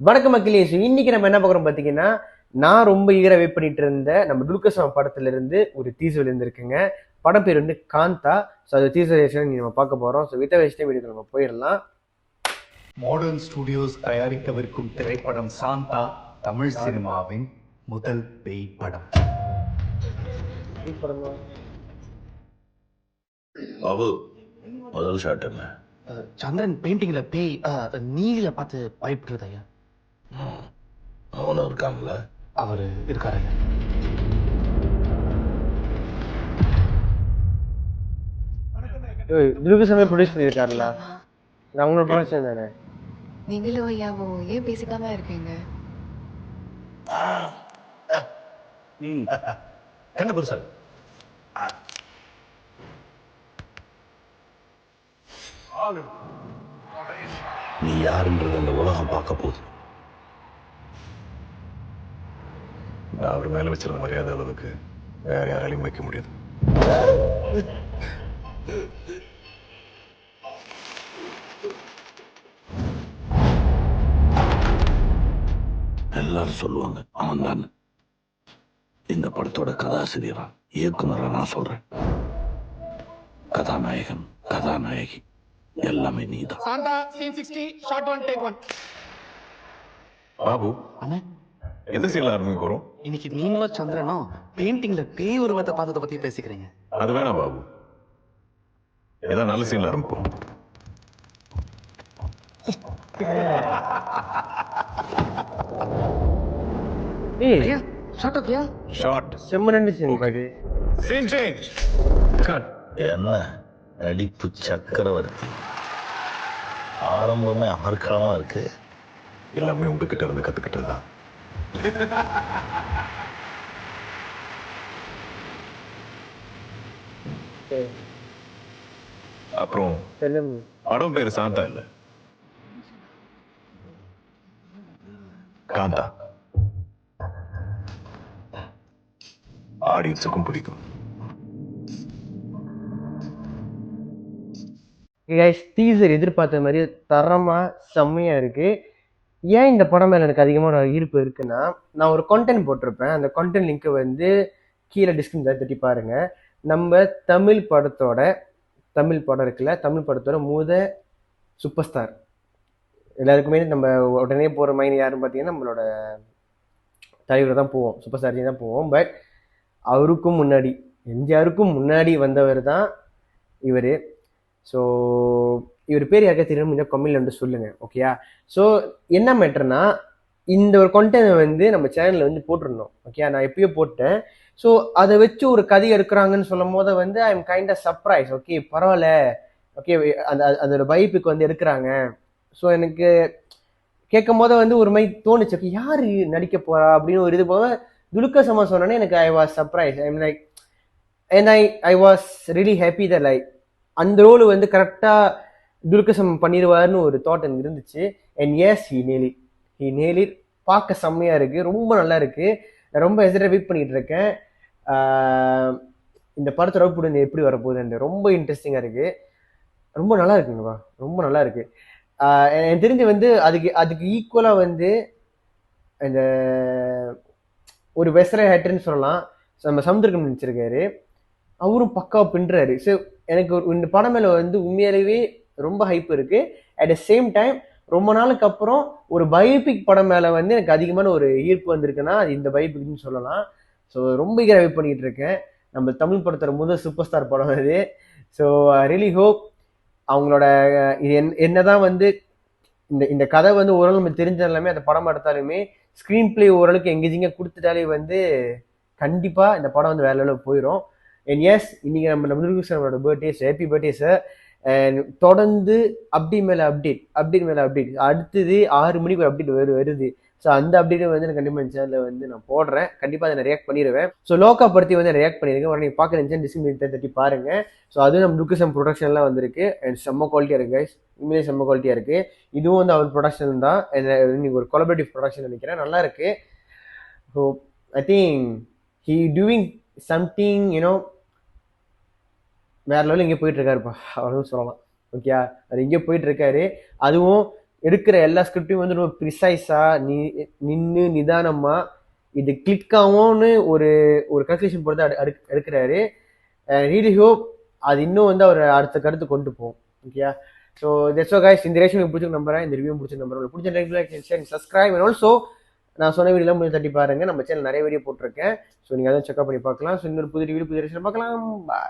வணக்கம் மக்களே. இன்னைக்கு நம்ம என்ன பார்க்குறோம் பார்த்தீங்கன்னா, நான் ரொம்ப ஈகரா வெயிட் பண்ணிட்டு இருந்த நம்ம துல்கர் சல்மான் படத்துல இருந்து ஒரு டீசர் இருந்திருக்குங்க. படம் பேர் வந்து காந்தா. ஸோ அது டீசர் நம்ம பார்க்க போறோம். ஸோ வித்த வேஸ்டே வீடியோ நம்ம போயிடலாம். மாடர்ன் ஸ்டுடியோஸ் தயாரிக்கவிருக்கும் திரைப்படம் சாந்தா தமிழ் சினிமாவின் முதல் பேய் படம். பாபு, முதல் ஷாட் என்ன? சந்திரன் பெயிண்டிங்ல பேய் நீல பார்த்து பயப்படுறது ஐயா. அவனும் இருக்கான்ல? அவரு இருக்காருங்க. துல்கர் சல்மான் ப்ரொடியூஸ் பண்ணியிருக்காருல்ல, இது அவங்களோட ப்ரொடக்ஷன் தானே? நீங்களும் ஐயாவும் ஏன் பேசிக்காம இருக்கீங்க? என்ன பெருசா? நீ யாருன்றது அந்த உலகம் பார்க்க போகுது. நான் அவர் மேல வச்சிருந்த மரியாதை அளவுக்கு வேற யாராலையும் வைக்க முடியாது. எல்லாரும் சொல்லுவாங்க அவன் தான். இந்த படத்தோட கதாசிரியரா இயக்குனரா நான் சொல்றேன். கதாநாயகன் கதாநாயகி எல்லாமே நீதான். Shanta scene 60 shot 1 take 1. Babu, அண்ணே, எந்த சீன்ல ஆரம்பிக்க போறோம்? இன்னைக்கு நீங்களும் சந்திரனும் பெயிண்டிங்ல பேய் உருவத்தை பார்த்ததை பத்தி பேசிக்கிறீங்க. அது வேணாம் பாபு, ஏதாவது நல்ல சீன்ல ஆரம்பிப்போம். ஐயா ஷாட் ஆஃப் யா. ஷார்ட் செம்ம நினைச்சு பாரு. Scene change. கட். என்ன நடிப்பு சக்கரவர்த்தி. ஆரம்பமே அமர்க்கலமா இருக்கு. எல்லாமே உங்ககிட்ட இருந்து கத்துக்கிட்டதுதான். அப்புறம் படம் பேரு சாந்தா இல்ல, காந்தா. ஆடியன்ஸுக்கும் பிடிக்கும். டீசர் எதிர்பார்த்த மாதிரி தரமா செம்மையா இருக்கு. ஏன் இந்த படம் மேல எனக்கு அதிகமான ஈர்ப்பு இருக்குன்னா, நான் ஒரு கண்டென்ட் போட்டிருப்பேன். அந்த கண்டென்ட் லிங்க் வந்து கீழே டிஸ்கிரிப்ஷன்ல தட்டி பாருங்க. நம்ம தமிழ் படம் இருக்குல்ல, தமிழ் படத்தோட சூப்பர் ஸ்டார் எல்லாருக்குமே நம்ம உடனே போற மைண்ட் யாருன்னு பார்த்தீங்கன்னா நம்மளோட தலைவர் தான் போவோம், சூப்பர் ஸ்டார் தான் போவோம். பட் அவருக்கும் முன்னாடி, எம்ஜிஆருக்கும் முன்னாடி வந்தவர் தான் இவர். ஸோ இவர் பேர் யாருக்கா தெரியும், கொஞ்சம் கம்மியில் வந்து சொல்லுங்க, ஓகேயா? ஸோ என்ன மேட்டர்னா, இந்த ஒரு கண்டென்ட் வந்து நம்ம சேனலில் வந்து போட்டிருந்தோம், ஓகே? நான் எப்பயோ போட்டேன். ஸோ அதை வச்சு ஒரு கதை எடுக்கிறாங்கன்னு சொல்லும் போது வந்து I am kind of surprise. Okay, பரவாயில்ல, ஓகே, அதோட வைப்புக்கு வந்து எடுக்கிறாங்க. ஸோ எனக்கு கேட்கும் போது வந்து ஒரு மாதிரி தோணுச்சு, ஓகே யார் நடிக்க போறா அப்படின்னு ஒரு இது போக துல்கர் சல்மான் சொன்னோன்னே எனக்கு I was surprise. I mean like, and I was really happy that like அந்த ரோல் வந்து கரெக்டாக துல்கர் சல்மான் பண்ணிடுவாருன்னு ஒரு தாட் எனக்கு இருந்துச்சு. And yes, he nail it. பார்க்க செம்மையாக இருக்குது, ரொம்ப நல்லா இருக்குது. நான் ரொம்ப எதிராக வெயிட் பண்ணிகிட்டு இருக்கேன். இந்த படத்தோட அவுட்புட் எப்படி வரப்போகுது, ரொம்ப இன்ட்ரெஸ்டிங்காக இருக்குது. ரொம்ப நல்லா இருக்குங்கப்பா, ரொம்ப நல்லா இருக்குது. எனக்கு தெரிஞ்சு வந்து அதுக்கு ஈக்குவலாக வந்து இந்த ஒரு வெஸ்டர்ன் ஹேட்டர்னு சொல்லலாம், நம்ம சமுத்திரக்கன் நினச்சிருக்காரு. அவரும் பக்காவாக பின்னுறாரு. ஸோ எனக்கு இந்த படம் மேலே வந்து உண்மையாகவே ரொம்ப ஹைப் இருக்குது. அட் த சேம் டைம் ரொம்ப நாளுக்கு அப்புறம் ஒரு பயோபிக் படம் மேலே வந்து எனக்கு அதிகமான ஒரு ஈர்ப்பு வந்திருக்குன்னா அது இந்த பயோபிக்னு சொல்லலாம். ஸோ ரொம்ப ஈகராக வெயிட் பண்ணிகிட்டு இருக்கேன். நம்ம தமிழ் படத்தோட முதல் சூப்பர் ஸ்டார் படம் அது. ஸோ ஐ ரியலி ஹோப் அவங்களோட இது என்னதான் வந்து இந்த கதை வந்து ஓரளவு நம்ம தெரிஞ்சாலுமே, அந்த படம் எடுத்தாலுமே ஸ்க்ரீன் பிளே ஓரளவுக்கு எங்கேஜிங்காக கொடுத்துட்டாலே வந்து கண்டிப்பாக இந்த படம் வந்து வேற லெவலில் போயிடும். அண்ட் எஸ், இன்னைக்கு நம்ம துல்கர் சல்மானோட birthday. Happy birthday sir. And தொடர்ந்து அப்டேட் மேலே அப்டேட், அடுத்தது 6 மணிக்கு ஒரு அப்டேட் வருது. ஸோ அந்த அப்டேட்டை வந்து நான் கண்டிப்பாக இந்த சேனலில் வந்து நான் போடுறேன். கண்டிப்பாக அதை நான் ரியாக்ட் பண்ணிடுவேன். ஸோ லோக்கா படுத்தி வந்து ரியாக்ட் பண்ணியிருக்கேன். உடனே பார்க்க நினச்சேன், டிஸ்கிரிப்ஷன் தட்டி பாருங்க. ஸோ அதுவும் நம்ம துல்கர் சல்மான் ப்ரொடக்ஷன்லாம் வந்திருக்கு. அண்ட் செம்ம குவாலிட்டியாக இருக்குது கைஸ், உண்மையிலே செம்ம குவாலிட்டியாக இருக்குது. இதுவும் வந்து அவர் ப்ரொடக்ஷன் தான். இன்னைக்கு ஒரு கொலபரேட்டிவ் ப்ரொடக்ஷன் நினைக்கிறேன், நல்லா இருக்கு. So I think he doing something வேற லெவலில் இங்கே போயிட்டு இருக்காருப்பா, அவ்வளோ சொல்லலாம். ஓகே, அது இங்கே போயிட்டு இருக்காரு. அதுவும் எடுக்கிற எல்லா ஸ்கிரிப்டையும் வந்து ரொம்ப ப்ரிசைஸாக நின்று நிதானமாக இது கிளிக் ஆகும்னு ஒரு ஒரு கன்க்ளூஷன் போட்டு எடுக்கிறாரு. ரியலி ஹோப் அது இன்னும் வந்து அவர் அடுத்த கருத்து கொண்டு போகும். ஓகேயா? So that's all guys. இந்த ரேஷன் உங்களுக்கு பிடிச்ச நம்புறேன், இந்த ரிவ்யூ பிடிச்ச நம்புறேன். உங்களுக்கு பிடிச்ச like share subscribe and also நான் சொன்ன வீடியோலாம் முடிஞ்சு தட்டி பாருங்க. நம்ம சேனல் நிறைய வீடியோ போட்டிருக்கேன். ஸோ நீங்கள் அதை செக்அப் பண்ணி பார்க்கலாம். ஸோ இன்னொரு புது ரிவ்யூ புது ரேஷன் பார்க்கலாம். பாய்.